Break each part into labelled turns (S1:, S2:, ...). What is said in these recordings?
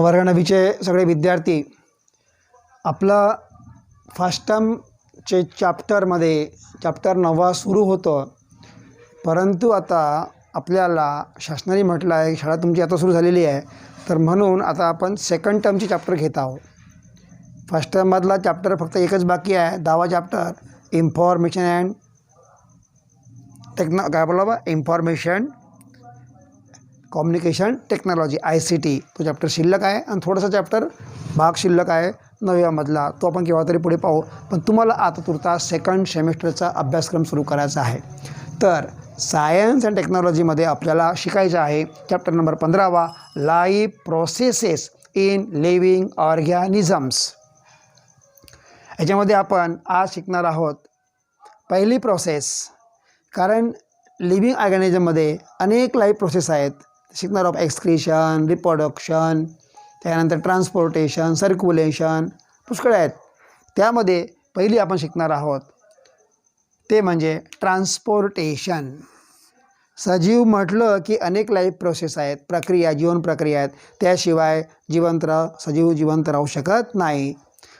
S1: वर्ग 9वीचे सगळे विद्यार्थी आपलं फर्स्ट टर्मचे चॅप्टर 9 सुरू होतं, परंतु आता आपल्याला शासनाने म्हटलं आहे शाळा तुमची आता सुरू झालेली आहे, तर म्हणून आता आपण सेकंड टर्मचे चॅप्टर घेत आहोत. फर्स्ट टर्ममधला चॅप्टर फक्त एकच बाकी आहे, 10वा chapter information and information communication technology ICT तो चॅप्टर शिल्लक आहे आणि थोडासा चॅप्टर भाग शिल्लक आहे 9व्यामधला, तो आपण केव्हा तरी पुढे पाहू. पण तुम्हाला आता तुर्तास सेकंड सेमिस्टरचा अभ्यासक्रम सुरू करायचा आहे. तर सायन्स अँड टेक्नॉलॉजीमध्ये आपल्याला शिकायचं आहे चॅप्टर नंबर 15वा life processes in living organisms. याच्यामध्ये आपण आज शिकणार आहोत पहिली प्रोसेस, कारण लिव्हिंग ऑर्गॅनिझममध्ये अनेक लाईफ प्रोसेस आहेत. शिकणार आहोत एक्सक्रीशन, रिप्रोडक्शन, त्यानंतर ट्रान्सपोर्टेशन, सर्क्युलेशन, पुष्कळ आहेत. त्यामध्ये पहिली आपण शिकणार आहोत ते म्हणजे ट्रान्सपोर्टेशन. सजीव म्हटलं की अनेक लाईफ प्रोसेस आहेत, जीवन प्रक्रिया आहेत, त्याशिवाय सजीव जिवंत राहू शकत नाही.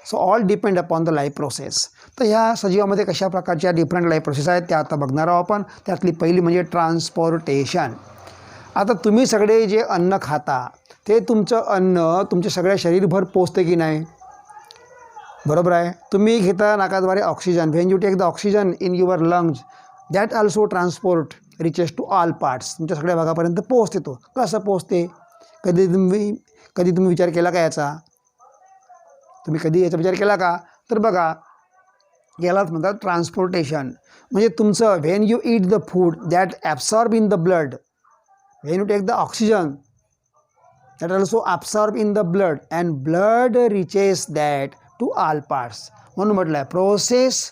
S1: So all depend upon the life process. तर ह्या सजीवामध्ये कशा प्रकारच्या डिफरंट लाईफ प्रोसेस आहेत त्या आता बघणार आहोत आपण. त्यातली पहिली म्हणजे ट्रान्सपोर्टेशन. आता तुम्ही सगळे जे अन्न खाता ते तुमचं अन्न तुमच्या सगळ्या शरीरभर पोचते की नाही? बरोबर आहे. तुम्ही घेता नाकाद्वारे oxygen. When you take the oxygen in your lungs that also transport reaches to all parts. तुमच्या सगळ्या भागापर्यंत पोचते. तो कसं पोचते? कधी तुम्ही विचार केला का याचा? तुम्ही कधी याचा विचार केला का? तर बघा, यालाच म्हणतात ट्रान्सपोर्टेशन. म्हणजे तुमचं when you eat the food that absorb in the blood, when you take the oxygen that also absorb in the blood and blood reaches that to all parts. म्हणून म्हटलं आहे process,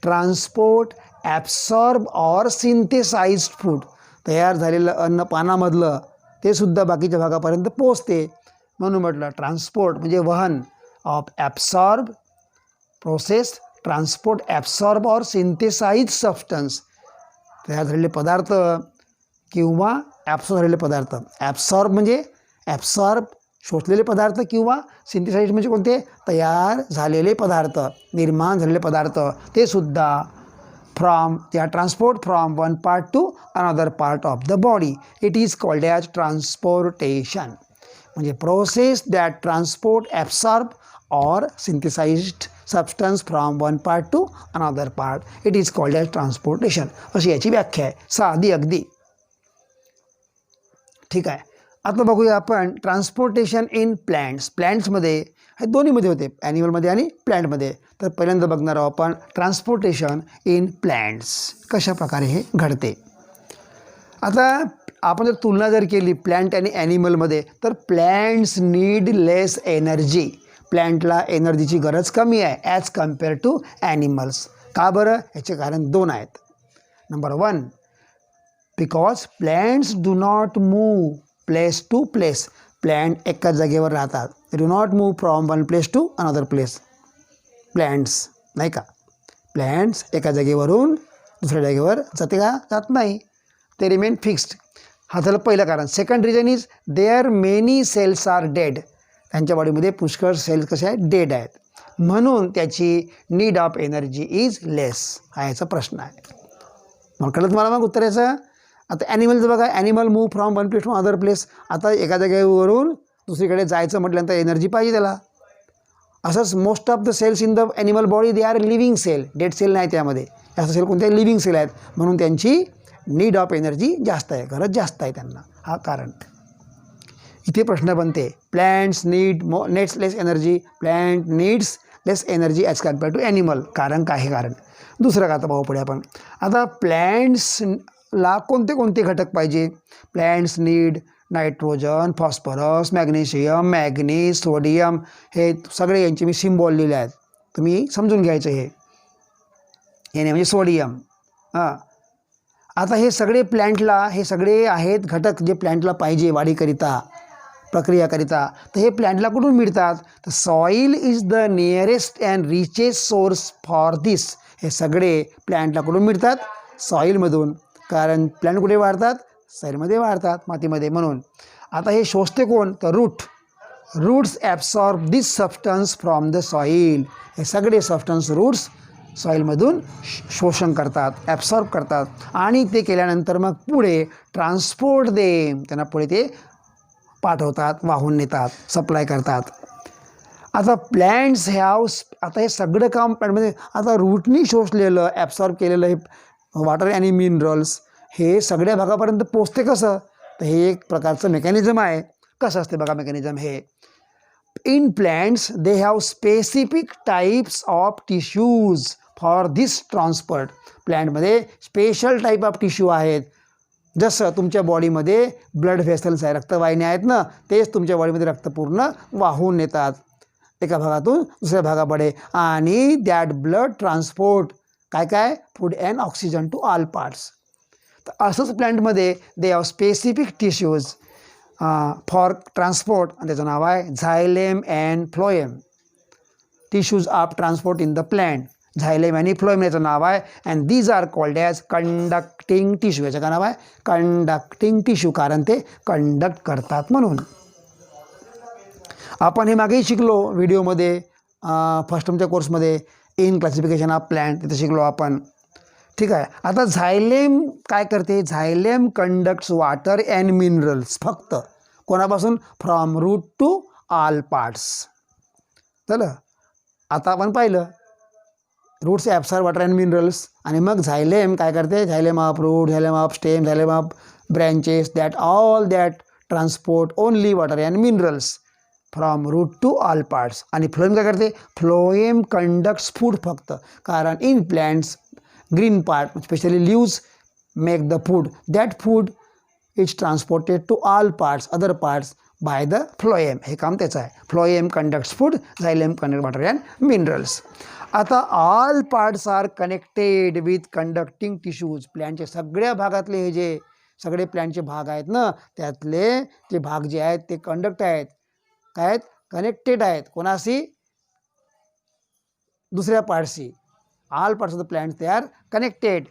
S1: transport, absorb or synthesized food. तयार झालेलं अन्न पानामधलं ते सुद्धा बाकीच्या भागापर्यंत पोचते. म्हणून म्हटलं ट्रान्सपोर्ट म्हणजे वहन of absorb, process, transport, absorb or synthesize substance. तयार झालेले पदार्थ किंवा ॲब्सॉर्ब झालेले पदार्थ. ॲब्सॉर्ब म्हणजे ॲब्सॉर्ब शोषलेले पदार्थ किंवा सिंथेसाइज म्हणजे कोणते? तयार झालेले पदार्थ, निर्माण झालेले पदार्थ. ते सुद्धा transport from one part to another part of the body. It is called as transportation. म्हणजे process that transport, absorb or synthesized substance from one part to another part. It is called as transportation. अशी याची व्याख्या आहे, साधी अगदी. ठीक आहे. आता बघूया आपण ट्रान्सपोर्टेशन इन प्लॅन्ट्स. प्लॅन्ट्समध्ये हे दोन्हीमध्ये होते, ॲनिमलमध्ये आणि प्लॅन्टमध्ये. तर पहिल्यांदा बघणार आहोत आपण ट्रान्सपोर्टेशन इन प्लॅन्ट्स कशा प्रकारे हे घडते. आता आपण जर तुलना केली प्लॅन्ट आणि ॲनिमलमध्ये, तर प्लॅन्ट्स नीड लेस एनर्जी. प्लॅन्टला एनर्जीची गरज कमी आहे ॲज कम्पेअर टू ॲनिमल्स. का बरं? याचे कारण 2 आहेत. Number 1, because plants do not move place to place. Plant एकाच जागेवर राहतात. Do not move from one place to another place. Plants नाही का, प्लॅन्ट्स एका जागेवरून दुसऱ्या जागेवर जात नाही. ते रिमेन फिक्स्ड. हा झालं पहिलं कारण. Second reason is there many cells are dead. त्यांच्या बॉडीमध्ये पुष्कळ सेल्स कसे आहेत? डेड आहेत. म्हणून त्याची नीड ऑफ एनर्जी इज लेस. हा याचा प्रश्न आहे. मग कळलं तुम्हाला मग उत्तर याचं? आता ॲनिमलचं बघा, animal move from one place to other place. आता एका जागेवरून दुसरीकडे जायचं म्हटल्यानंतर एनर्जी पाहिजे त्याला. असंच most of the cells in the animal body they are living cell. Dead cell नाही त्यामध्ये. जास्त सेल कोणत्या? लिव्हिंग सेल आहेत. म्हणून त्यांची नीड ऑफ एनर्जी जास्त आहे, गरज जास्त आहे त्यांना. हा कारण. इथे प्रश्न बनते, plants needs less energy. Plant needs less energy as compare to animal. कारण काय हे कारण? दुसरं का आता पाहू पुढे आपण. आता प्लॅन्ट्सला कोणते घटक पाहिजे? Plants need nitrogen, phosphorus, magnesium, manganese, sodium. हे सगळे यांचे मी सिम्बॉल लिहिले आहेत, तुम्ही समजून घ्यायचं. हे म्हणजे सोडियम. आता हे सगळे प्लॅन्टला, हे सगळे आहेत घटक जे प्लॅन्टला पाहिजे वाढीकरिता, प्रक्रियाकरिता. तर हे प्लॅन्टला कुठून मिळतात? तर soil is the nearest and richest source for this. हे सगळे प्लॅन्टला कुठून मिळतात? सॉईलमधून. कारण प्लॅन्ट कुठे वाढतात? सॉईलमध्ये वाढतात, मातीमध्ये. म्हणून आता हे शोषते कोण? तर root. Roots absorb this substance from the soil. हे सगळे सबस्टन्स रूट्स सॉईलमधून शोषण करतात, ॲब्सॉर्ब करतात आणि ते केल्यानंतर मग पुढे ट्रान्सपोर्ट देम, त्यांना पुढे ते पाठवतात, वाहून नेतात, सप्लाय करतात. आता प्लॅन्ट्स हॅव, आता हे सगळं काम प्लॅन्टमध्ये, आता रूटनी शोषलेलं ॲब्सॉर्ब केलेलं हे वॉटर आणि मिनरल्स हे सगळ्या भागापर्यंत पोचते कसं, तर हे एक प्रकारचं मेकॅनिझम आहे. कसं असते बघा मेकॅनिझम हे. In plants they have specific types of tissues for this transport. प्लॅन्टमध्ये स्पेशल टाईप ऑफ टिश्यू आहेत. जसं तुमच्या बॉडीमध्ये ब्लड व्हेसल्स आहे, रक्तवाहिन्या आहेत ना, तेच तुमच्या बॉडीमध्ये रक्त पूर्ण वाहून नेतात एका भागातून दुसऱ्या भागाकडे. आणि दॅट ब्लड ट्रान्सपोर्ट काय काय food and oxygen to all parts. तर असंच प्लॅन्टमध्ये they have specific tissues for transport, आणि त्याचं नाव आहे xylem and phloem. Tissues of transport in the plant. Xylem आणि फ्लोएम याचं नाव आहे. And these are called as conducting tissue. याचं काय नाव आहे कंडक्टिंग टिश्यू, कारण ते कंडक्ट करतात म्हणून. आपण हे मागेही शिकलो व्हिडिओमध्ये, फर्स्ट टर्मच्या कोर्समध्ये इन क्लासिफिकेशन ऑफ प्लॅन्ट, तिथे शिकलो आपण. ठीक आहे. आता झायलेम काय करते, xylem conducts water and minerals. फक्त कोणापासून, from root to all parts. झालं. आता आपण पाहिलं roots absorb water and minerals, आणि मग झायलेम काय करते, xylem of root, xylem of stem, xylem of branches, that all that transport only water and minerals from root to all parts. आणि phloem काय करते, फ्लोएम कंडक्ट्स फूड फक्त, कारण in plants green part specially leaves make the food, that food is transported to all parts other parts by the phloem. हे काम त्याचं आहे. Phloem conducts food, xylem conduct water and minerals. आता all parts are connected with conducting tissues. प्लॅन्टचे सगळ्या भागातले हे जे सगळे प्लॅन्टचे भाग आहेत ना, त्यातले जे भाग जे आहेत ते कंडक्ट आहेत, काय आहेत, कनेक्टेड आहेत. कोणाशी, दुसऱ्या पार्टशी. All parts of the plant they are connected.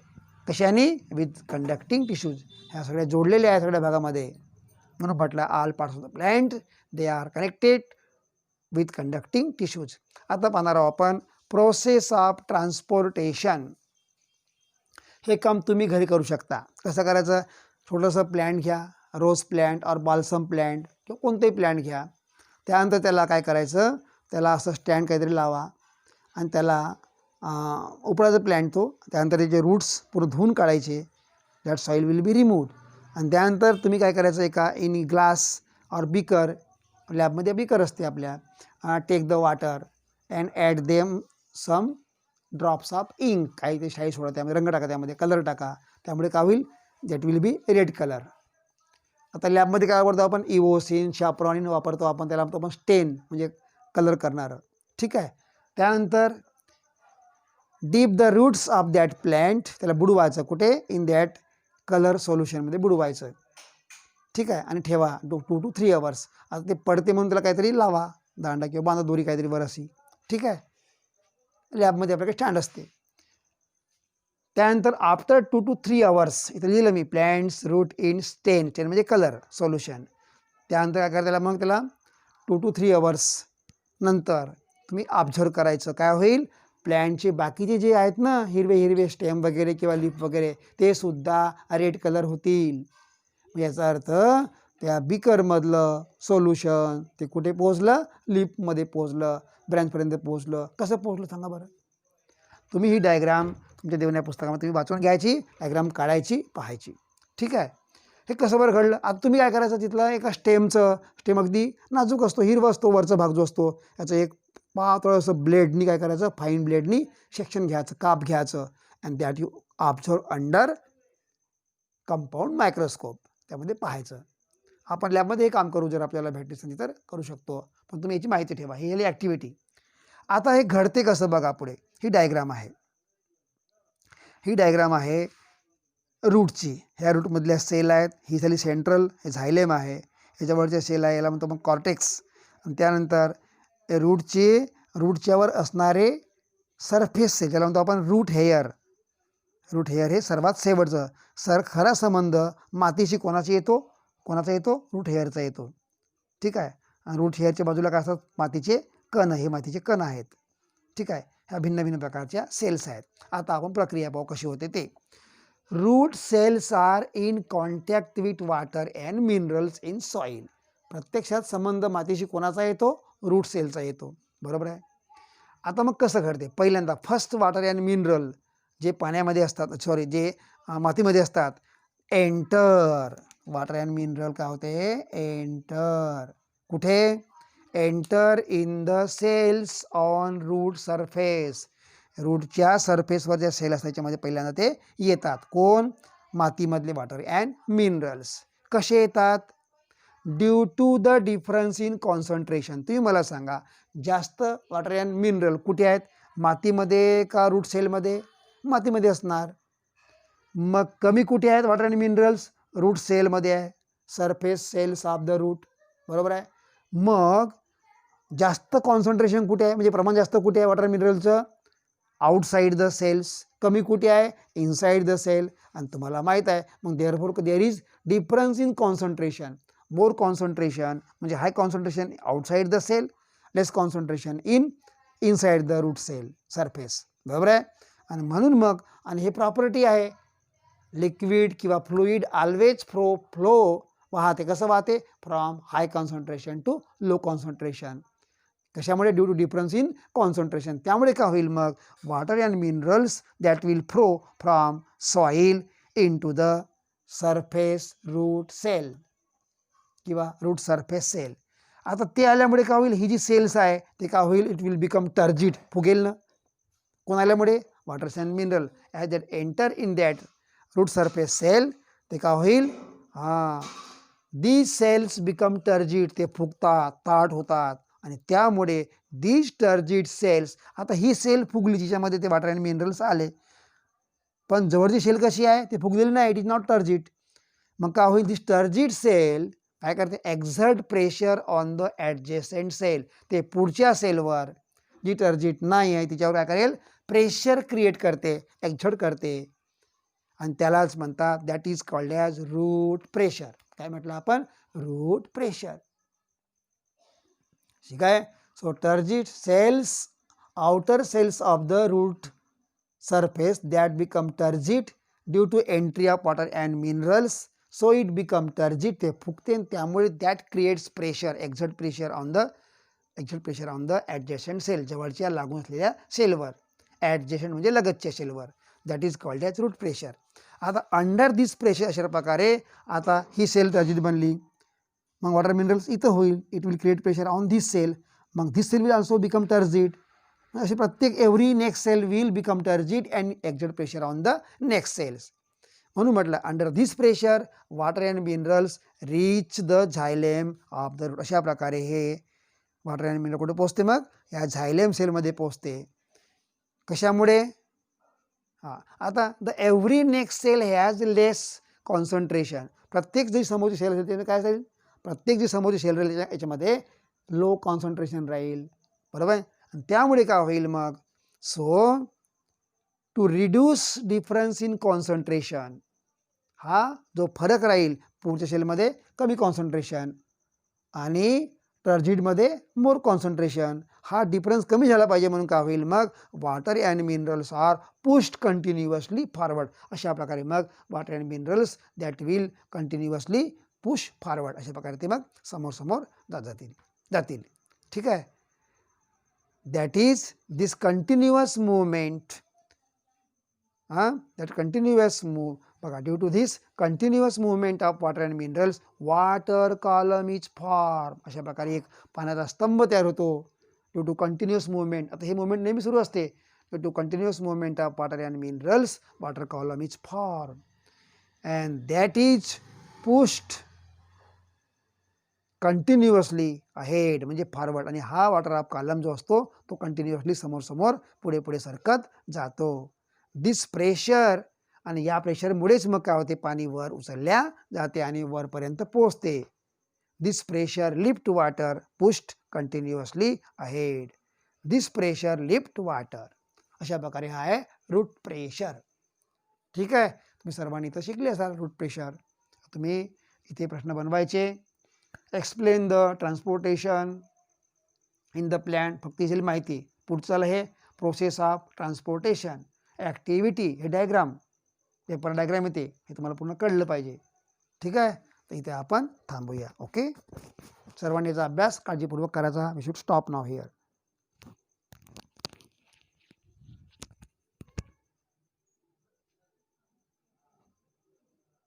S1: कशाने, विथ कंडक्टिंग टिश्यूज. ह्या सगळ्या जोडलेल्या आहेत सगळ्या भागामध्ये, म्हणून म्हटलं all parts of the plant they are connected with conducting tissues. आता पाहणार आहोत आपण प्रोसेस ऑफ ट्रान्सपोर्टेशन. हे काम तुम्ही घरी करू शकता. कसं करायचं, छोटंसं प्लॅन्ट घ्या, रोज प्लॅन्ट और बाल्सम प्लॅन्ट किंवा कोणतेही प्लॅन्ट घ्या. त्यानंतर त्याला काय करायचं, त्याला असं स्टँड काहीतरी लावा आणि त्याला उपळाचं प्लॅन्ट तो, त्यानंतर त्याचे रूट्स पूर्ण धुवून काढायचे, that soil will be removed. आणि त्यानंतर तुम्ही काय करायचं, एका इन ग्लास और बिकर, लॅबमध्ये बिकर असते आपल्या, take the water and add them some drops of ink. काही ते शाई सोडा, त्यामध्ये रंग टाका, त्यामध्ये कलर टाका, त्यामुळे काय होईल, that will be red colour. आता लॅबमध्ये काय वापरतो आपण, इवोसिन, शॅप्रॉनिन वापरतो आपण, त्याला म्हणतो आपण स्टेन, म्हणजे कलर करणारं. ठीक आहे. त्यानंतर dip the roots of that plant, त्याला बुडवायचं कुठे, इन दॅट कलर सोल्युशनमध्ये बुडवायचं. ठीक आहे. आणि ठेवा 2 to 3 hours. आता ते पडते म्हणून त्याला काहीतरी लावा, दांडा किंवा बांधा दोरी काहीतरी वर अशी. ठीक आहे. लॅबमध्ये आपल्याकडे स्टँड असते. त्यानंतर आफ्टर 2 to 3 hours, इथं लिहिलं मी, प्लॅन्ट्स रूट इन स्टेन, स्टेन म्हणजे कलर सोल्युशन. त्यानंतर काय करायला, मग त्याला 2 to 3 hours नंतर तुम्ही ऑब्झर्व करायचं. काय होईल, प्लॅन्टचे बाकीचे जे आहेत ना, हिरवे हिरवे स्टेम वगैरे किंवा लीफ वगैरे, ते सुद्धा रेड कलर होतील. याचा अर्थ त्या बिकरमधलं सोल्युशन ते कुठे पोचलं, लीफमध्ये पोचलं, ब्रँचपर्यंत पोचलं. कसं पोचलं सांगा बरं. तुम्ही ही डायग्राम तुमच्या देवण्या पुस्तकामध्ये तुम्ही वाचून घ्यायची, डायग्राम काढायची, पाहायची. ठीक आहे. हे कसं बरं घडलं. आता तुम्ही काय करायचं, तिथलं एका स्टेम अगदी नाजूक असतो, हिरवा असतो, वरचा भाग जो असतो याचं एक पातळसं ब्लेडनी काय करायचं, फाईन ब्लेडनी सेक्शन घ्यायचं, काप घ्यायचं, and that you observe under compound microscope, त्यामध्ये पाहायचं. आपण लॅबमध्ये हे काम करू, जर आपल्याला भेटली संधी तर करू शकतो, पण तुम्ही याची माहिती ठेवा. ही ॲक्टिव्हिटी. आता हे घडते कसं बघा पुढे. ही डायग्राम आहे, ही डायग्राम आहे रूटची. ह्या रूटमधल्या सेल आहेत, ही झाली सेंट्रल, हे झायलेम आहे, ह्याच्यावरच्या सेल आहे, याला म्हणतो मग कॉर्टेक्स. आणि त्यानंतर रूटच्यावर असणारे सरफेस सेल, ज्याला म्हणतो आपण रूट हेअर. रूट हेअर हे सर्वात शेवटचं. खरा संबंध मातीशी कोणाचा येतो, रूट हेअरचा येतो. ठीक आहे. रूट हेअरच्या बाजूला काय असतात, मातीचे कण, हे मातीचे कण आहेत. ठीक आहे, ह्या भिन्न भिन्न प्रकारच्या सेल्स आहेत. आता आपण प्रक्रिया पाहू कशी होते ते. Root cells are in contact with water and minerals in soil. प्रत्यक्षात संबंध मातीशी कोणाचा येतो, रूट सेलचा येतो, बरोबर आहे. आता मग कसं घडते, पहिल्यांदा फर्स्ट वॉटर अँड मिनरल जे पाण्यामध्ये असतात, सॉरी जे मातीमध्ये असतात, एंटर. वॉटर अँड मिनरल काय होते, एंटर. कुठे, enter in the cells on root surface. रूटच्या सरफेसवर ज्या सेल असतात त्याच्यामध्ये पहिल्यांदा ते येतात. कोण, मातीमधले वॉटर अँड मिनरल्स. कसे येतात, due to the difference in concentration. तुम्ही मला सांगा, जास्त वॉटर अँड मिनरल कुठे आहेत, मातीमध्ये का रूट सेलमध्ये, मातीमध्ये असणार. मग कमी कुठे आहेत वॉटर अँड मिनरल्स, रूट सेलमध्ये आहे, surface cells of the root, बरोबर आहे. मग जास्त कॉन्सन्ट्रेशन कुठे आहे, म्हणजे प्रमाण जास्त कुठे आहे वॉटर मिनरलचं, आउटसाइड द सेल्स. कमी कुठे आहे, इनसाइड द सेल. आणि तुम्हाला माहीत आहे मग therefore there is difference in concentration. More concentration म्हणजे high concentration outside the cell, less concentration inside the root cell surface, बरोबर आहे. आणि म्हणून मग, आणि हे प्रॉपर्टी आहे, लिक्विड किंवा फ्लुईड ऑलवेज फ्लो वाहते. कसं वाहते, from high concentration to low concentration. कशामुळे, due to difference in concentration. त्यामुळे काय होईल मग, water and minerals that will flow from soil in to the surface root cell किंवा रूट सरफेस सेल. आता ते आल्यामुळे काय होईल, ही जी सेल्स आहे ते काय होईल, इट विल बिकम टर्जिट, फुगेल ना. कोण आल्यामुळे, water and mineral as that enter in that root surface cell, ते काय होईल, दीज सेल्स बिकम टर्जिट, ते फुगतात, ताट होतात. आणि त्यामुळे दीज टर्जिट सेल्स, आता ही सेल फुगली जिच्यामध्ये ते वॉटर अँड मिनरल्स आले, पण जवळची सेल कशी आहे, ते फुगलेली नाही, इट इज नॉट टर्जिट. मग काय होईल, दिस टर्जिट सेल काय करते, exert pressure on the adjacent cell. ते पुढच्या सेलवर जी टर्जिट नाही आहे तिच्यावर काय करेल, प्रेशर क्रिएट करते, एक्झर्ट करते. आणि त्यालाच म्हणतात, that is called as root pressure. काय म्हटलं आपण, रूट प्रेशर. ठीक आहे. So turgid cells, outer cells of the root surface that become turgid due to entry of water and minerals, so it become turgid, ते फुगते. त्यामुळे that creates pressure, exert pressure on the adjacent cell, जवळच्या लागून असलेल्या सेलवर. adjacent म्हणजे लगतच्या सेलवर, that is called as root pressure. आता अंडर दिस प्रेशर, अशा प्रकारे आता ही सेल टर्जिड बनली, मग वॉटर मिनरल्स इथं होईल, it will create pressure on this cell, मग this cell will also become turgid. असे प्रत्येक every next cell will become turgid and exert pressure on the next cells. म्हणून म्हटलं, under this pressure water and minerals reach the xylem of the root. अशा प्रकारे हे water and mineral कुठे पोचते, मग या झायलेम सेलमध्ये पोचते. कशामुळे, आता the every next cell has less concentration. प्रत्येक जी समोरची सेल असेल त्याने काय असेल, प्रत्येक जी समोरची सेल राहील याच्यामध्ये लो कॉन्सन्ट्रेशन राहील, बरोबर आहे. आणि त्यामुळे काय होईल मग, so to reduce difference in concentration, हा जो फरक राहील, पुढच्या सेलमध्ये कमी कॉन्सन्ट्रेशन आणि टर्जिडमध्ये मोर कॉन्सन्ट्रेशन, हा डिफरन्स कमी झाला पाहिजे. म्हणून काय होईल मग, water and minerals are pushed continuously forward. अशा प्रकारे मग water and minerals that will continuously push forward, अशा प्रकारे ते मग समोर समोर जातील. ठीक आहे. That is this continuous movement, that continuous move, बघा, due to this continuous movement of water and minerals, water column is formed. अशा प्रकारे एक पाण्याचा स्तंभ तयार होतो, ड्यू टू कंटिन्युअस मुवमेंट. आता हे मुवमेंट नेहमी सुरू असते, due to continuous movement of water and minerals, water column is form and that is pushed continuously ahead, म्हणजे फॉरवर्ड. आणि हा वॉटर ऑफ कॉलम जो असतो तो कंटिन्युअसली समोर समोर पुढे पुढे सरकत जातो. दिस प्रेशर, आणि या प्रेशरमुळेच मग काय होते, पाणी वर उचलल्या जाते आणि वरपर्यंत पोहोचते. This pressure lift water pushed continuously ahead. This pressure lift water. अशा प्रकारे हा आहे रूट प्रेशर. ठीक आहे. तुम्ही सर्वांनी तर शिकले असाल रूट प्रेशर. तुम्ही इथे प्रश्न बनवायचे. Explain the transportation in the plant, फक्त ही माहिती. पुढचं हे प्रोसेस ऑफ ट्रान्सपोर्टेशन. ॲक्टिव्हिटी हे डायग्राम, पेपर डायग्राम येते, हे तुम्हाला पूर्ण कळलं पाहिजे. ठीक आहे, तर इथे आपण थांबूया. ओके, सर्वांनी याचा अभ्यास काळजीपूर्वक करायचा. We should stop now here.